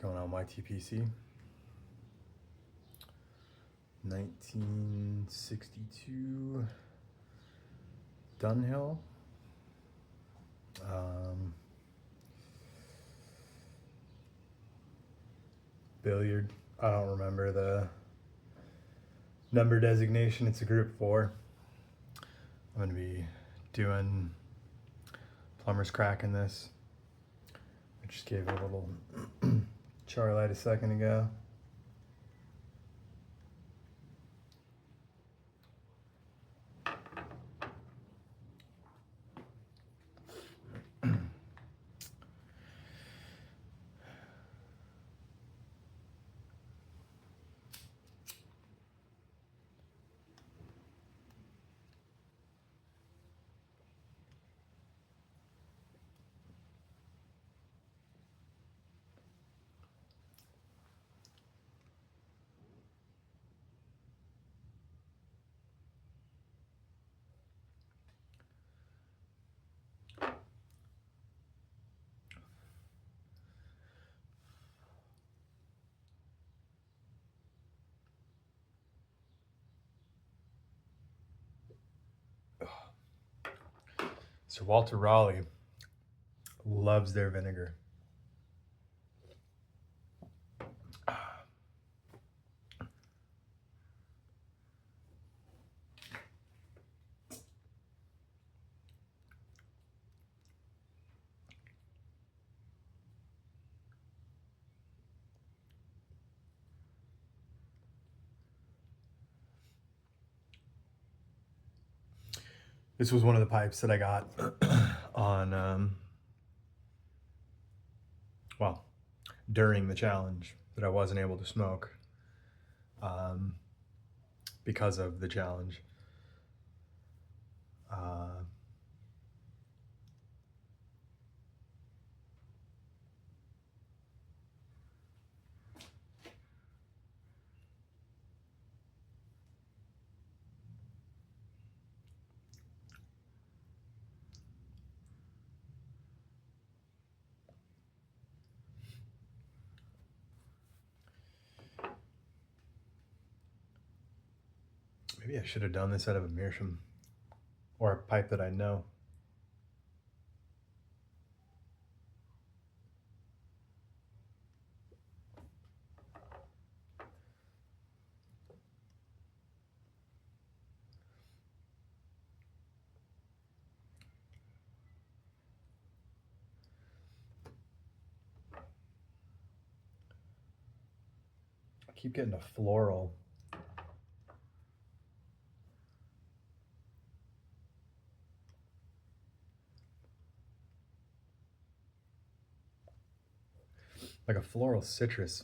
going on YTPC. 1962 Dunhill. Billiard. I don't remember the number designation. It's a group 4. I'm going to be doing Plumber's crack in this. I just gave it a little char light a second ago. Sir Walter Raleigh loves their vinegar. This was one of the pipes that I got on, during the challenge that I wasn't able to smoke because of the challenge. Maybe I should have done this out of a meerschaum or a pipe that I know. I keep getting a floral. Like a floral citrus.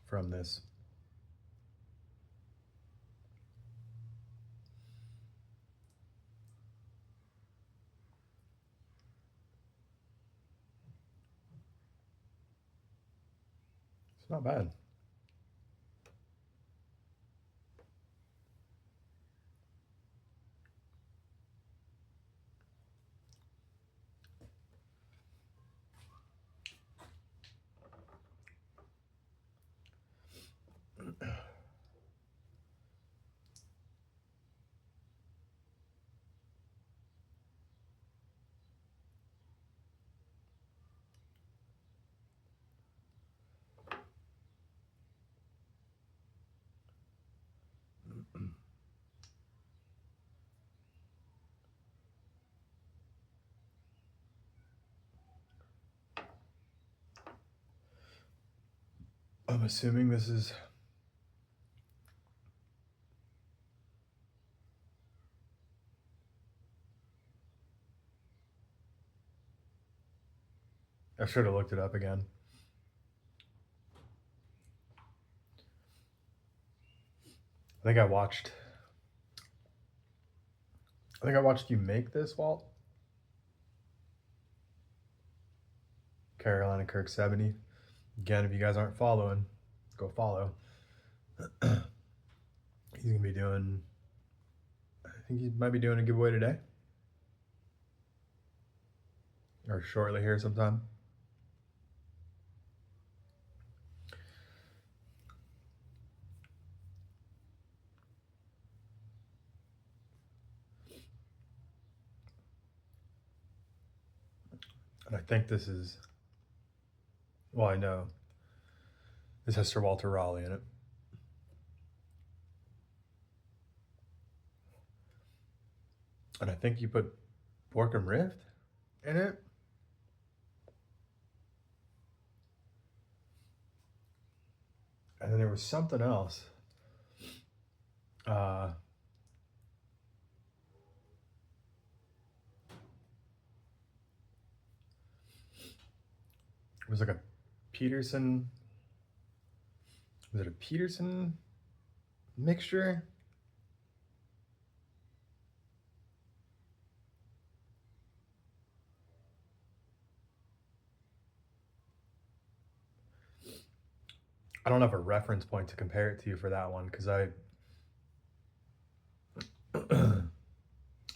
From this. It's not bad. I'm assuming this is I should have looked it up again. I think I watched you make this, Walt. Carolina Kirk 70. Again, if you guys aren't following, go follow. He's gonna be doing, I think he might be doing a giveaway today. or shortly here sometime. And I think this is, well, I know this has Sir Walter Raleigh in it. And I think you put Borkum Rift in it. And then there was something else. It was like a Peterson. Was it a Peterson mixture? I don't have a reference point to compare it to for that one because I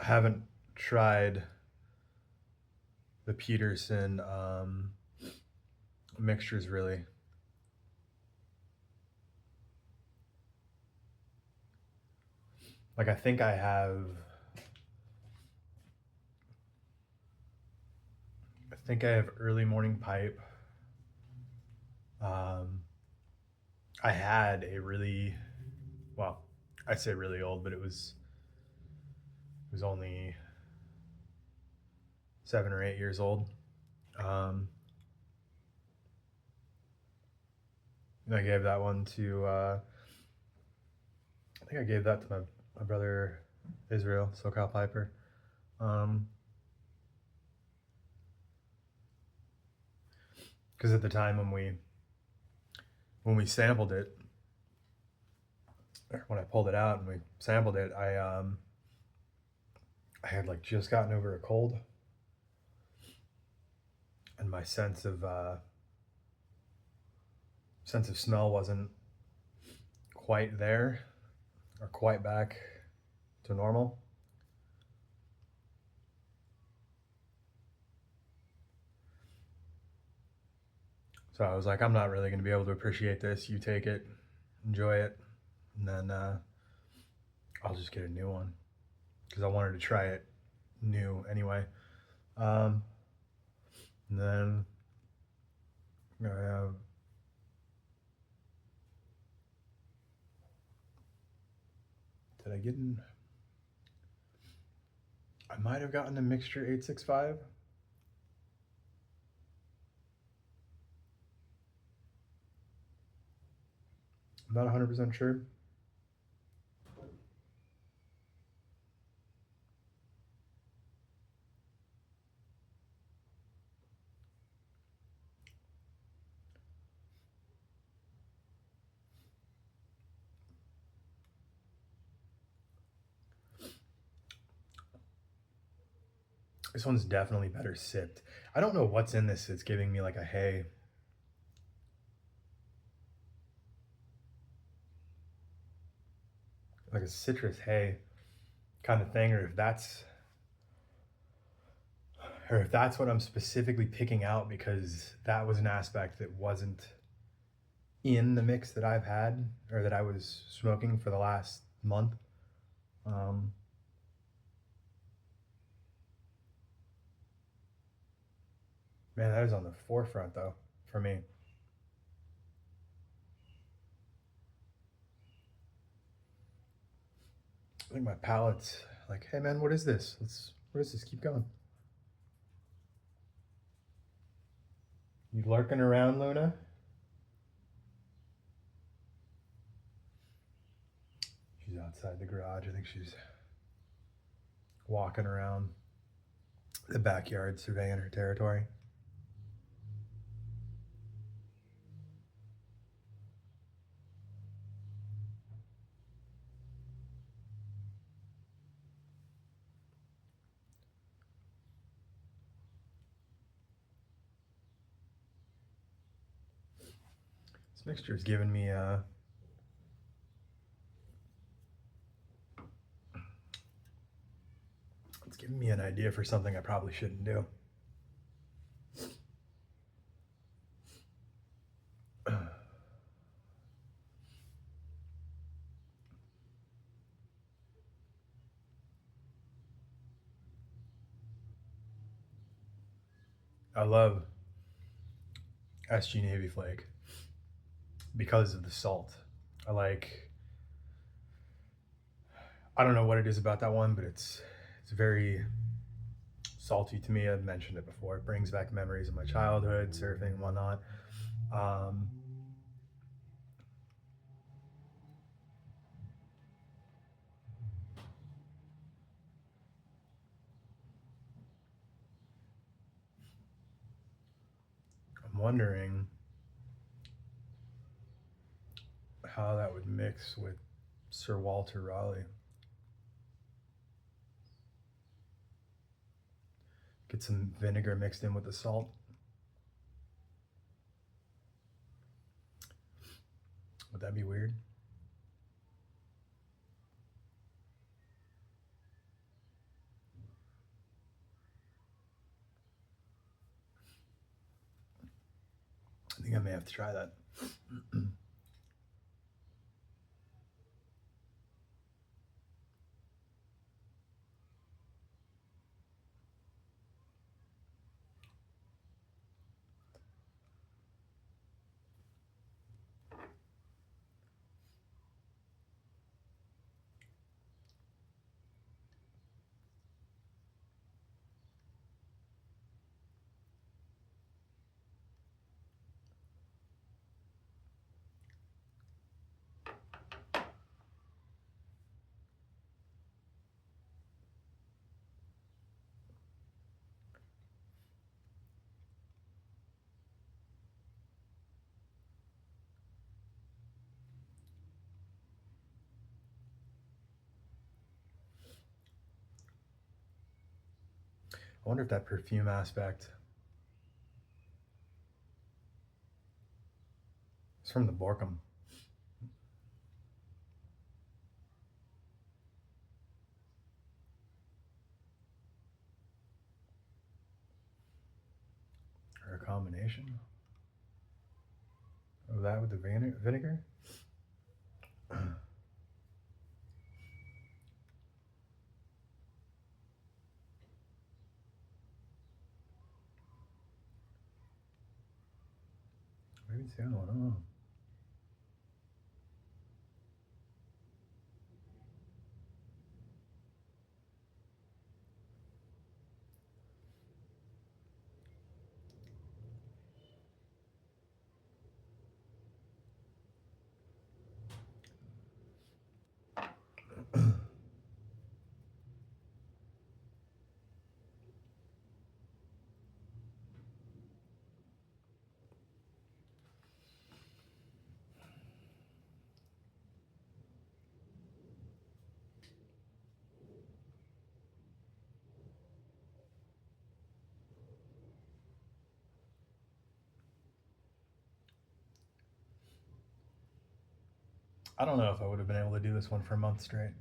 haven't tried the Peterson mixtures really. Like I think I have early morning pipe. I had a really, well, I say really old, but it was only 7 or 8 years old. And I gave that one to, I think I gave that to my brother Israel, SoCal Piper. Because at the time when we sampled it, or when I pulled it out and we sampled it, I had like just gotten over a cold, and my sense of smell wasn't quite there or quite back to normal. So I was like, I'm not really going to be able to appreciate this. You take it, enjoy it, and then I'll just get a new one because I wanted to try it new anyway. And then I have did I get in? I might have gotten a mixture 865. I'm not 100% sure. This one's definitely better sipped. I don't know what's in this. It's giving me like a hay. Like a citrus hay kind of thing, or if that's what I'm specifically picking out because that was an aspect that wasn't in the mix that I've had or that I was smoking for the last month. Man, that is on the forefront though for me. I think my palate's like, hey man, what is this? What is this? Keep going. You lurking around, Luna? She's outside the garage. I think she's walking around the backyard surveying her territory. This mixture is giving me it's giving me an idea for something I probably shouldn't do. I love SG Navy Flake because of the salt. I don't know what it is about that one, but it's very salty to me. I've mentioned it before. It brings back memories of my childhood, surfing and whatnot. Um, I'm wondering how that would mix with Sir Walter Raleigh. Get some vinegar mixed in with the salt. Would that be weird? I think I may have to try that. I wonder if that perfume aspect is from the Borkum. Or a combination of that with the vinegar. Maybe it's the other one. I don't know. I don't know if I would have been able to do this one for a month straight.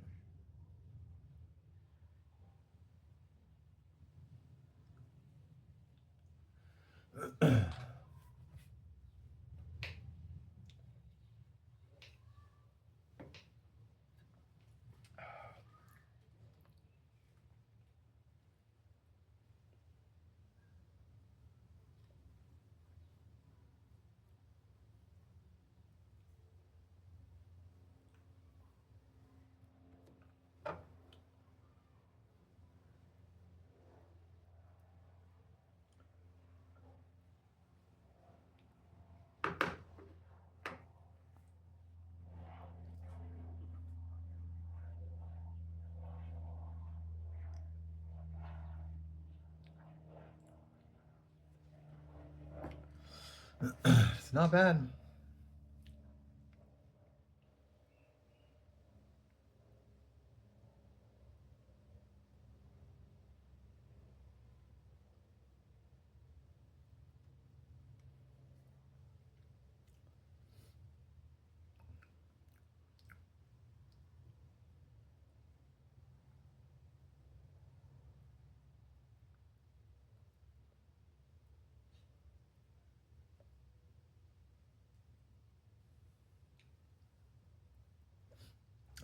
It's not bad.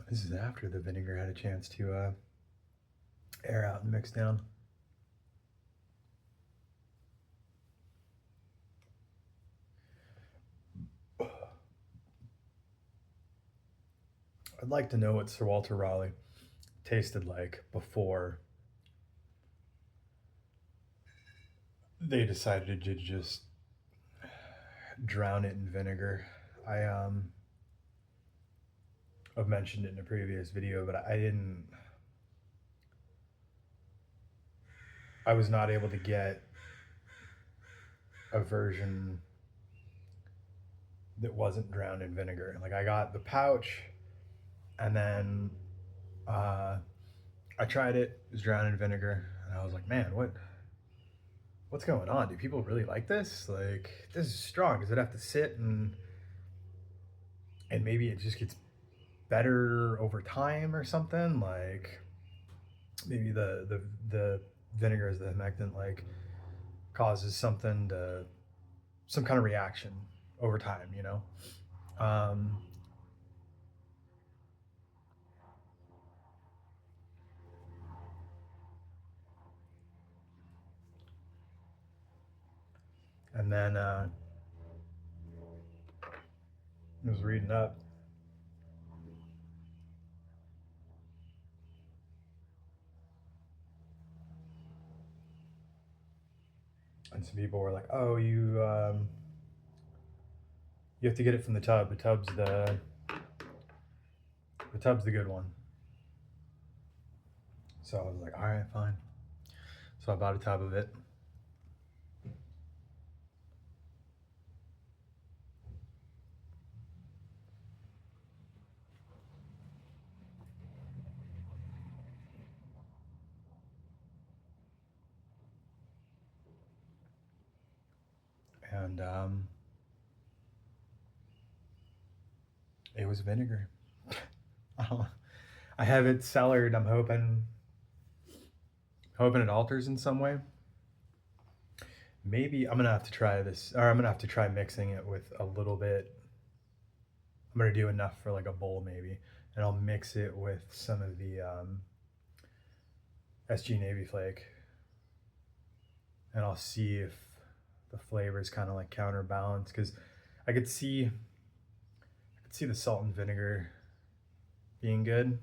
This is after the vinegar had a chance to air out and mix down. I'd like to know what Sir Walter Raleigh tasted like before they decided to just drown it in vinegar. I've mentioned it in a previous video, but I didn't. I was not able to get a version that wasn't drowned in vinegar. Like I got the pouch, and then uh, I tried it. It was drowned in vinegar, and I was like, man, what's going on? Do people really like this? Like this is strong. Does it have to sit and maybe it just gets better over time or something? Like maybe the vinegar as the humectant like causes some kind of reaction over time, you know. Um, and then I was reading up, and some people were like, "Oh, you have to get it from the tub. The tub's the good one." So I was like, "All right, fine." So I bought a tub of it, and it was vinegar. I have it cellared. I'm hoping it alters in some way. Maybe I'm gonna have to try this, or I'm gonna have to try mixing it with a little bit. I'm gonna do enough for like a bowl maybe, and I'll mix it with some of the SG Navy Flake, and I'll see if the flavors kind of like counterbalance because I could see the salt and vinegar being good.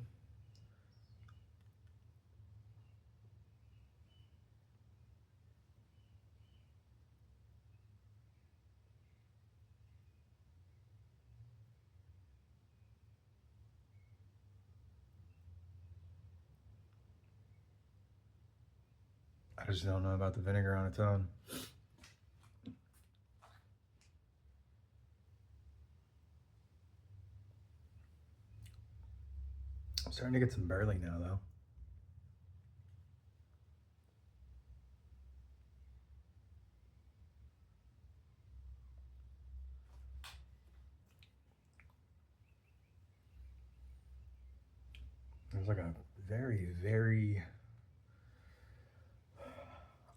I just don't know about the vinegar on its own. I'm starting to get some burley now though. There's like a very,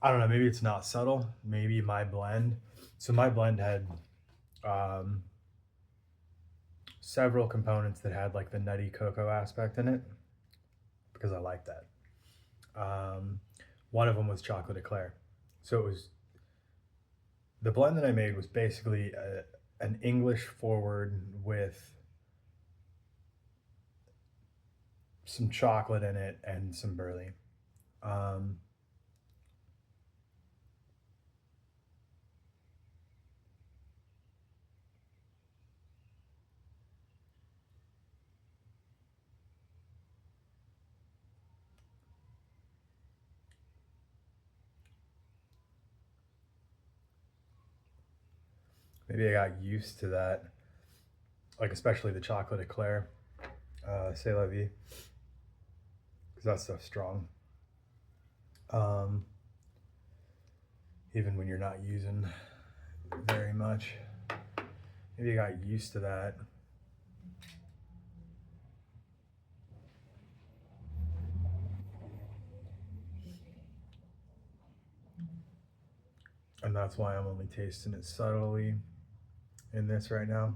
I don't know, maybe it's not subtle. Maybe my blend. So my blend had um, several components that had like the nutty cocoa aspect in it because I like that. Um, one of them was chocolate eclair. So it was the blend that I made was basically an English forward with some chocolate in it and some burley. Um, Maybe I got used to that, like especially the chocolate eclair, C'est la vie, because that stuff's strong. Um, even when you're not using very much, maybe I got used to that. And that's why I'm only tasting it subtly in this right now.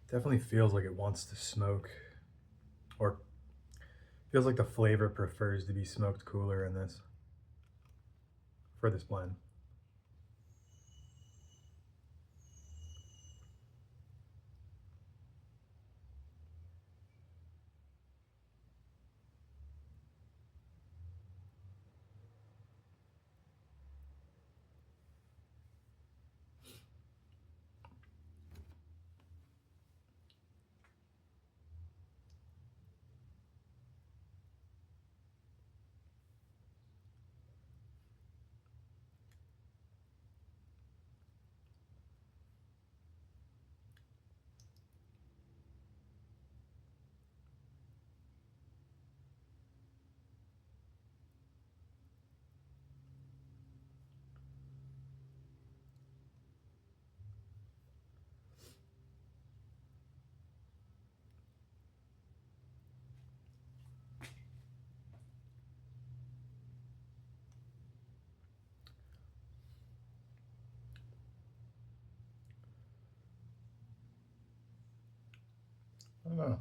Definitely feels like it wants to smoke, or feels like the flavor prefers to be smoked cooler in this, for this blend. I don't know.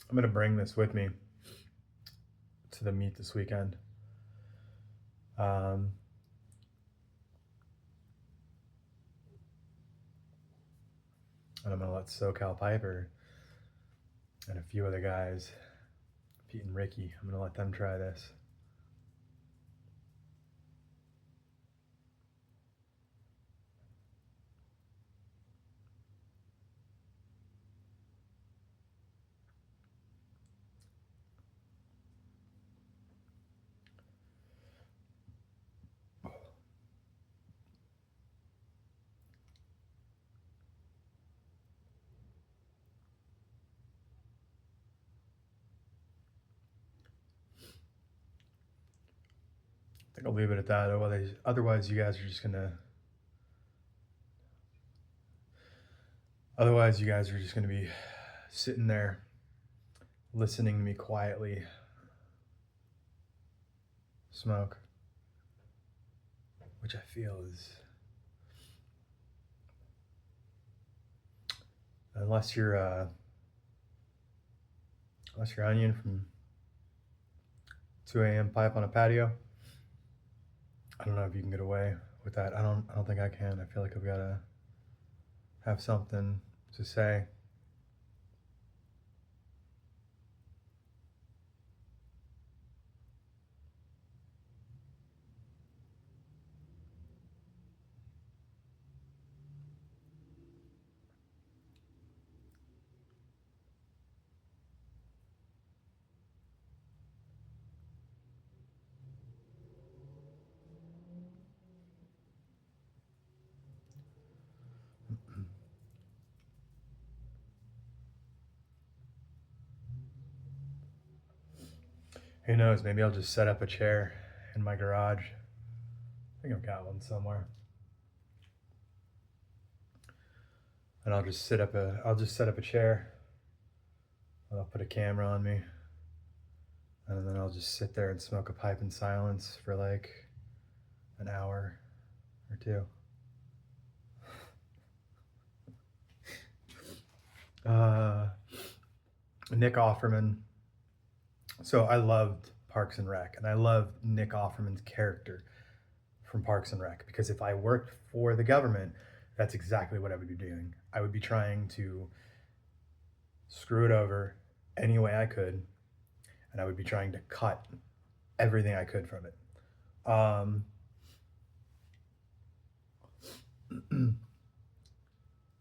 I'm gonna bring this with me to the meet this weekend. Um, and I'm gonna let SoCal Piper and a few other guys, Pete and Ricky, I'm gonna let them try this. I think I'll leave it at that. Otherwise, you guys are just gonna. Otherwise, you guys are just gonna be sitting there, listening to me quietly smoke, which I feel is, unless you're onion from 2 a.m. pipe on a patio. I don't know if you can get away with that. I don't think I can. I feel like I've gotta have something to say. Who knows? Maybe I'll just set up a chair in my garage. I think I've got one somewhere. And I'll just set up a chair. And I'll put a camera on me. And then I'll just sit there and smoke a pipe in silence for like an hour or two. Nick Offerman. So I loved Parks and Rec, and I loved Nick Offerman's character from Parks and Rec, because if I worked for the government, that's exactly what I would be doing. I would be trying to screw it over any way I could, and I would be trying to cut everything I could from it.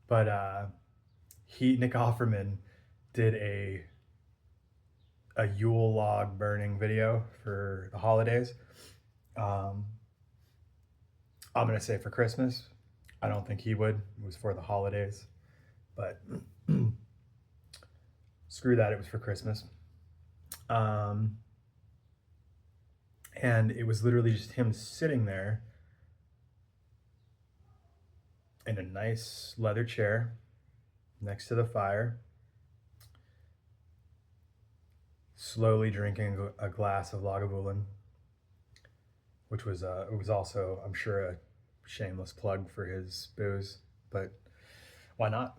But Nick Offerman did a Yule log burning video for the holidays. I'm gonna say for Christmas. I don't think he would. It was for the holidays, but screw that. It was for Christmas. And it was literally just him sitting there in a nice leather chair next to the fire, slowly drinking a glass of Lagavulin, which was it was also, I'm sure, a shameless plug for his booze, but why not?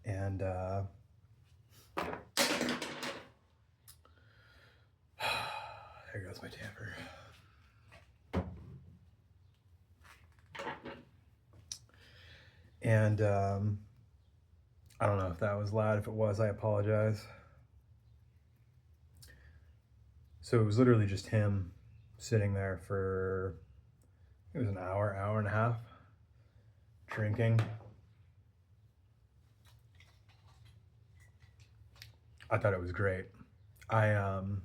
And there goes my tamper. And I don't know if that was loud. If it was, I apologize. So it was literally just him sitting there for, it was an hour, hour and a half, drinking. I thought it was great. I'm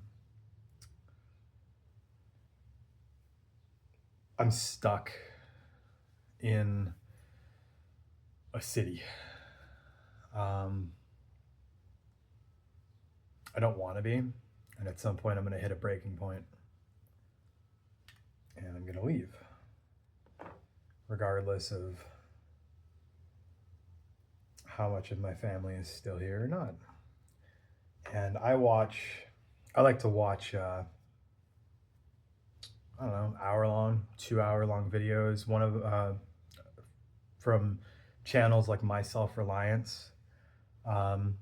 stuck in a city. I don't want to be, and at some point I'm going to hit a breaking point, and I'm going to leave, regardless of how much of my family is still here or not. And I like to watch, I don't know, hour-long, 2-hour-long videos. One of from channels like My Self-Reliance. The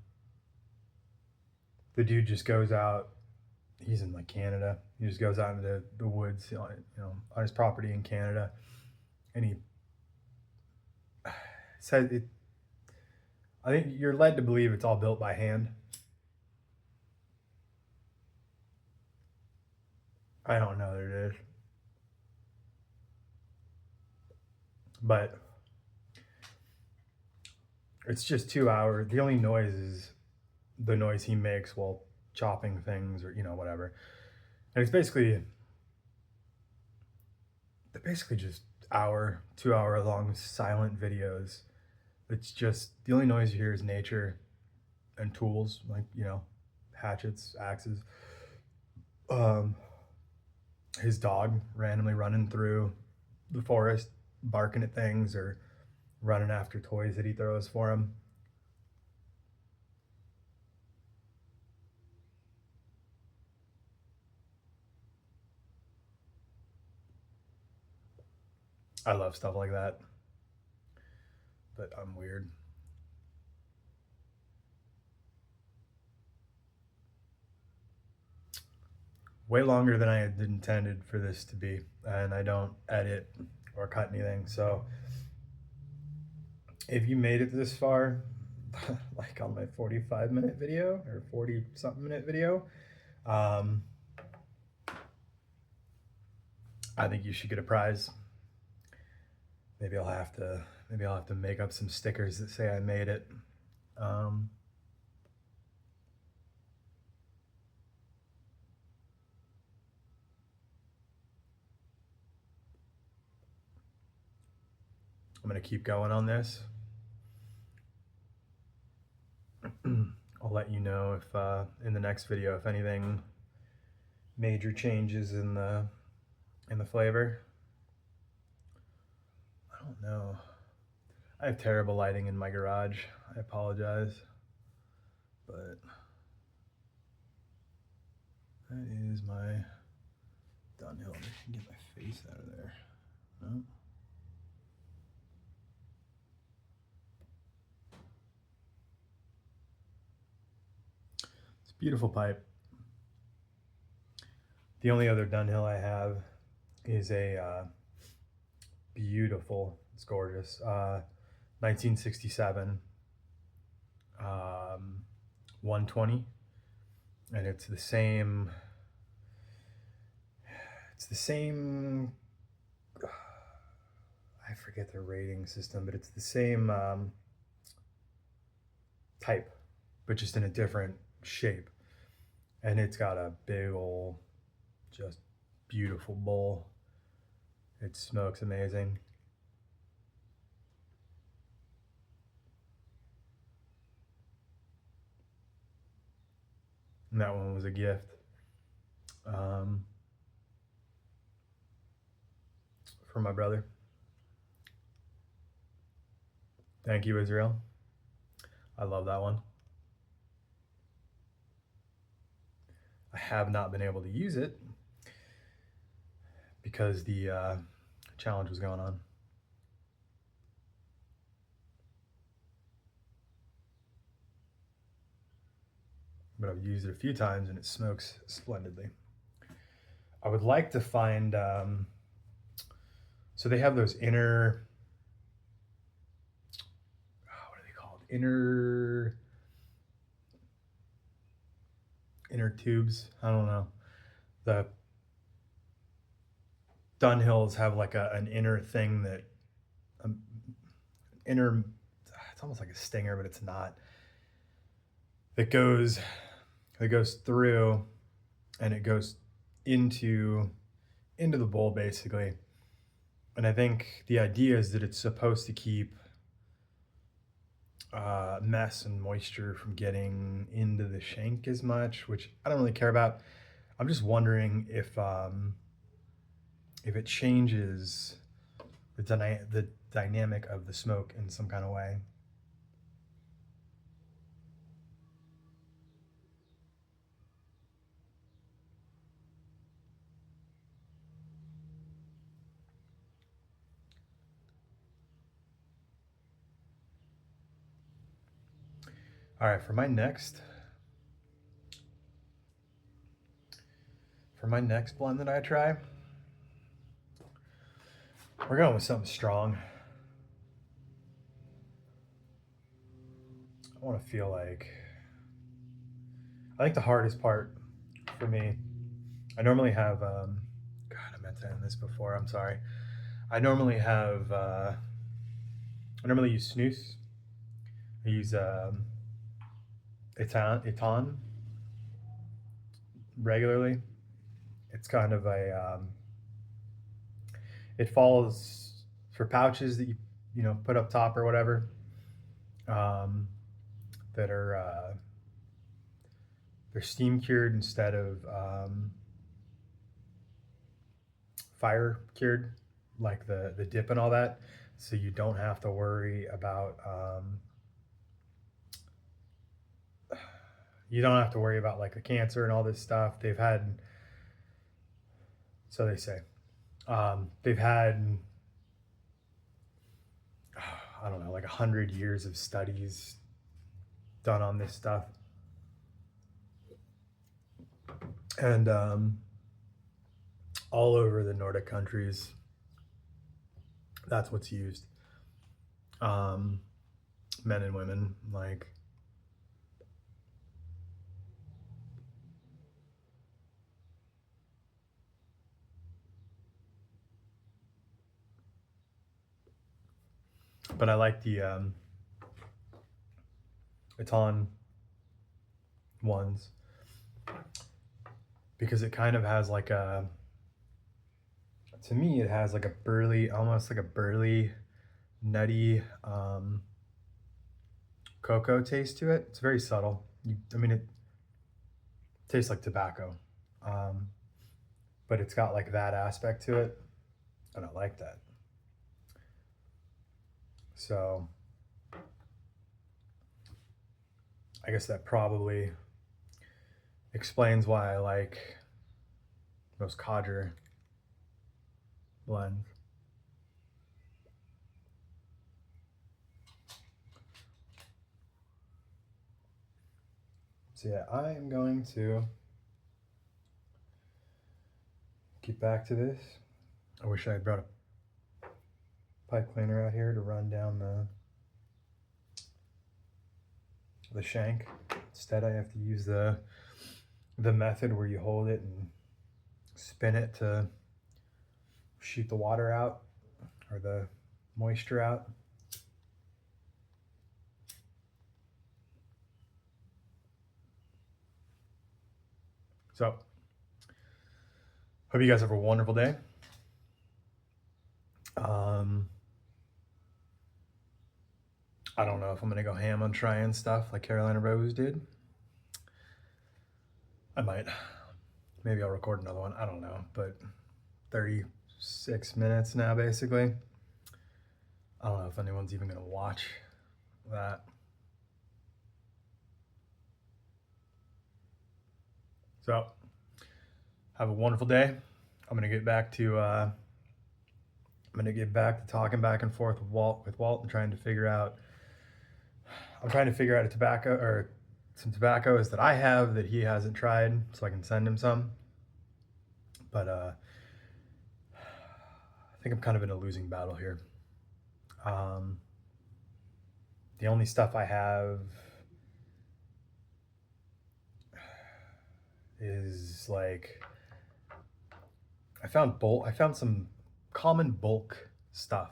dude just goes out. He's in like Canada. He just goes out into the woods, you know, on his property in Canada, and he says it. I think you're led to believe it's all built by hand. I don't know that it is, but it's just 2 hours. The only noise is the noise he makes while chopping things, or, you know, whatever. And it's basically just 2 hour long silent videos. It's just, the only noise you hear is nature and tools, like, you know, hatchets, axes. His dog randomly running through the forest, barking at things or running after toys that he throws for him. I love stuff like that, but I'm weird. Way longer than I had intended for this to be, and I don't edit or cut anything. So if you made it this far, like on my 45-minute video or 40 something minute video, I think you should get a prize. Maybe I'll have to make up some stickers that say I made it. I'm gonna keep going on this. I'll let you know if in the next video if anything major changes in the flavor. I don't know. I have terrible lighting in my garage. I apologize, but that is my downhill. I can get my face out of there. No. It's a beautiful pipe. The only other Dunhill I have is a beautiful, it's gorgeous, 1967 120, and it's the same, I forget the rating system, but it's the same type, but just in a different shape. And it's got a big old, just beautiful bowl. It smokes amazing. And that one was a gift from my brother. Thank you, Israel. I love that one. I have not been able to use it because the challenge was going on. But I've used it a few times and it smokes splendidly. I would like to find, so they have those inner, what are they called? Inner tubes. I don't know. The Dunhills have like an inner thing that, um, inner, it's almost like a stinger, but it's not. That goes through and it goes into the bowl basically. And I think the idea is that it's supposed to keep mess and moisture from getting into the shank as much, which I don't really care about. I'm just wondering if it changes the dynamic of the smoke in some kind of way. All right, for my next blend that I try, we're going with something strong. I want to feel like, I think the hardest part for me, I normally have, God, I meant to end this before, I'm sorry. I normally use snus. I use Eton regularly. It's kind of it falls for pouches that you know put up top or whatever, um, that are they're steam cured instead of fire cured, like the dip and all that. So you don't have to worry about like the cancer and all this stuff. They've had, so they say, they've had, I don't know, like 100 years of studies done on this stuff, and all over the Nordic countries, that's what's used. Men and women, like, but I like the Eton ones because it kind of has like to me, it has like a burly, almost like a burly, nutty cocoa taste to it. It's very subtle. I mean, it tastes like tobacco, um, but it's got like that aspect to it, and I like that. So I guess that probably explains why I like those Codger blends. So yeah, I am going to get back to this. I wish I had brought a pipe cleaner out here to run down the shank. Instead, I have to use the method where you hold it and spin it to shoot the water out or the moisture out. So, hope you guys have a wonderful day. I don't know if I'm gonna go ham on trying stuff like Carolina Rose did. I might. Maybe I'll record another one. I don't know, but 36 minutes now, basically. I don't know if anyone's even gonna watch that. So, have a wonderful day. I'm gonna get back to talking back and forth with Walt and trying to figure out. I'm trying to figure out a tobacco or some tobaccos that I have that he hasn't tried, so I can send him some. But I think I'm kind of in a losing battle here. The only stuff I have is like I found some common bulk stuff,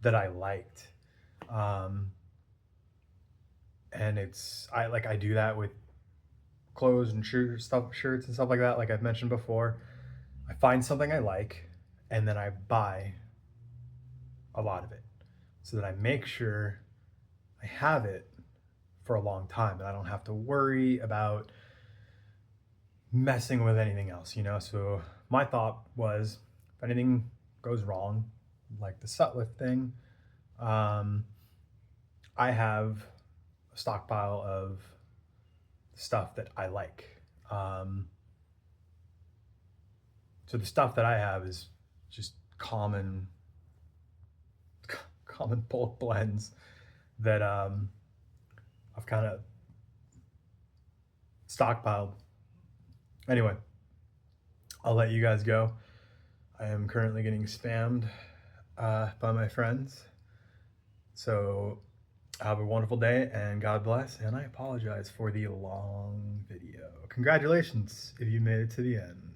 that I liked. And I do that with clothes and shirts and stuff like that. Like I've mentioned before, I find something I like and then I buy a lot of it so that I make sure I have it for a long time and I don't have to worry about messing with anything else. So my thought was, if anything goes wrong, like the Sutliff thing, I have a stockpile of stuff that I like. So the stuff that I have is just common bulk blends that I've kind of stockpiled. Anyway, I'll let you guys go. I am currently getting spammed by my friends. So have a wonderful day and God bless. And I apologize for the long video. Congratulations if you made it to the end.